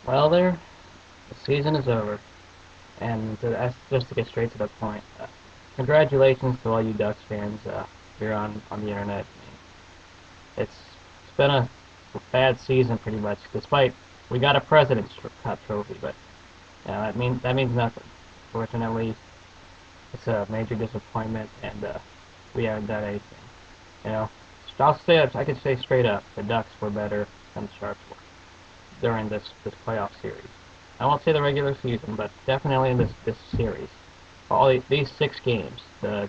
Well, there, the season is over, and just to get straight to the point, congratulations to all you Ducks fans here on the internet. I mean, it's been a bad season pretty much. Despite we got a President's Cup trophy, but that means nothing. Fortunately, it's a major disappointment, and we haven't done anything. You know, I could say straight up, the Ducks were better than the Sharks were during this playoff series. I won't say the regular season, but definitely in this series. These 6 games, the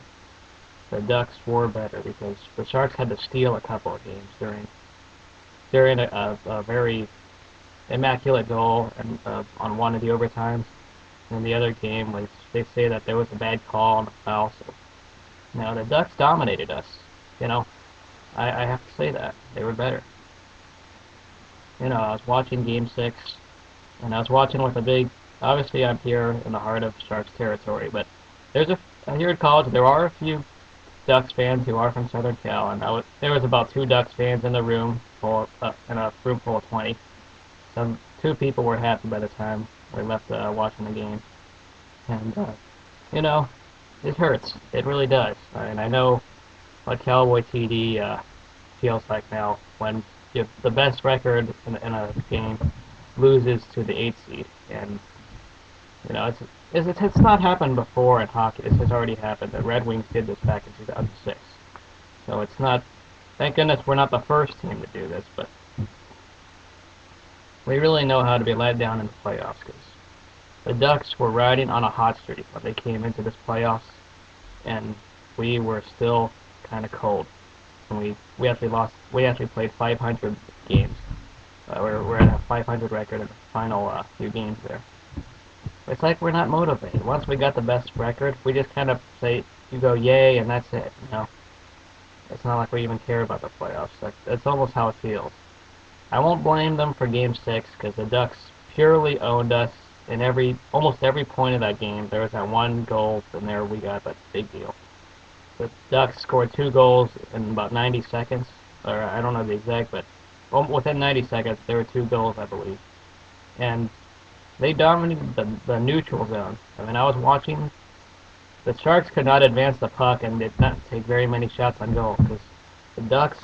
Ducks were better because the Sharks had to steal a couple of games during a very immaculate goal and on one of the overtimes. And the other game was they say that there was a bad call on the foul. So the Ducks dominated us. You know, I have to say that they were better. I was watching Game 6, and I was watching with a big. Obviously, I'm here in the heart of Sharks territory, but there's here at college there are a few Ducks fans who are from Southern Cal, and there was about 2 Ducks fans in the room in a room full of 20. Some 2 people were happy by the time we left watching the game, and you know, it hurts. It really does. And I know what Cowboy TD feels like now when if the best record in a game loses to the 8 seed, and it's not happened before in hockey. This has already happened. The Red Wings did this back in 2006, so it's not. Thank goodness we're not the first team to do this, but we really know how to be let down in the playoffs because the Ducks were riding on a hot streak when they came into this playoffs, and we were still kind of cold. And we actually lost. We actually played 500 games. We're at a 500 record in the final few games there. It's like we're not motivated. Once we got the best record, we just kind of say, you go, yay, and that's it. It's not like we even care about the playoffs. That's almost how it feels. I won't blame them for Game 6 because the Ducks purely owned us in almost every point of that game. There was that one goal, and there we got that big deal. The Ducks scored 2 goals in about 90 seconds, or I don't know the exact, but within 90 seconds there were 2 goals, I believe, and they dominated the neutral zone. I mean, I was watching. The Sharks could not advance the puck and did not take very many shots on goal because the Ducks,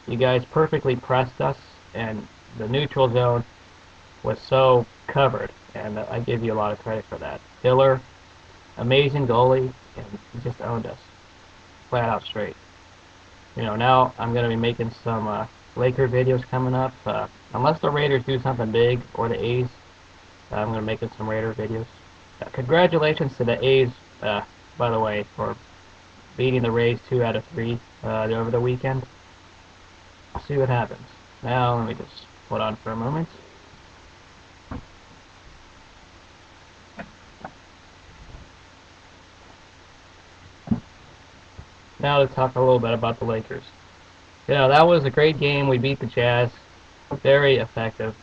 you guys perfectly pressed us, and the neutral zone was so covered, and I give you a lot of credit for that. Hiller, amazing goalie, and he just owned us, flat out straight. Now I'm going to be making some Laker videos coming up. Unless the Raiders do something big, or the A's, I'm going to make some Raider videos. Congratulations to the A's, by the way, for beating the Rays 2 out of 3 over the weekend. We'll see what happens. Now, let me just hold on for a moment. Now let's talk a little bit about the Lakers. That was a great game. We beat the Jazz. Very effective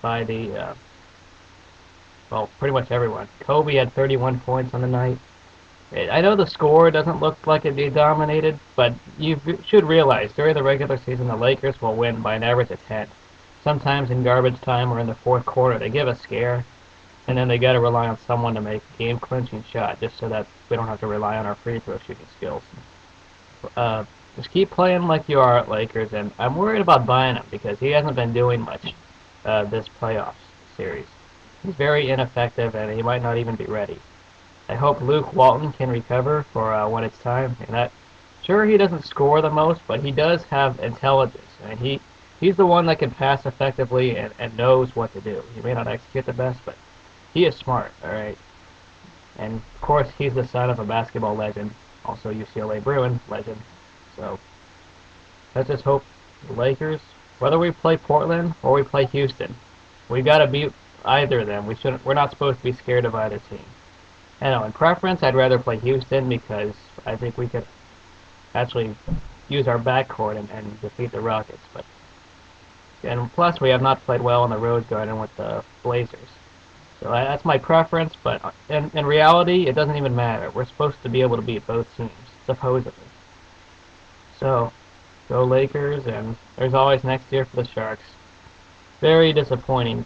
by pretty much everyone. Kobe had 31 points on the night. I know the score doesn't look like it'd be dominated, but you should realize during the regular season the Lakers will win by an average of 10. Sometimes in garbage time or in the fourth quarter they give a scare, and then they got to rely on someone to make a game-clinching shot just so that we don't have to rely on our free throw shooting skills. Just keep playing like you are at Lakers, and I'm worried about buying him because he hasn't been doing much this playoffs series. He's very ineffective, and he might not even be ready. I hope Luke Walton can recover for when it's time. And sure, he doesn't score the most, but he does have intelligence, and he's the one that can pass effectively and knows what to do. He may not execute the best, but he is smart. All right, and of course, he's the son of a basketball legend, also UCLA Bruin legend. So let's just hope the Lakers, whether we play Portland or we play Houston, we got to beat either of them. We're not supposed to be scared of either team. In preference, I'd rather play Houston because I think we could actually use our backcourt and defeat the Rockets. And plus, we have not played well in the Rose Garden with the Blazers. So that's my preference, but in reality, it doesn't even matter. We're supposed to be able to beat both teams, supposedly. So, go Lakers, and there's always next year for the Sharks. Very disappointing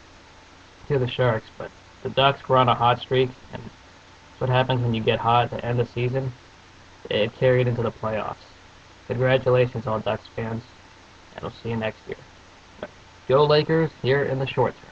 to the Sharks, but the Ducks were on a hot streak, and that's what happens when you get hot at the end of the season. It carried into the playoffs. Congratulations, all Ducks fans, and we'll see you next year. Go Lakers here in the short term.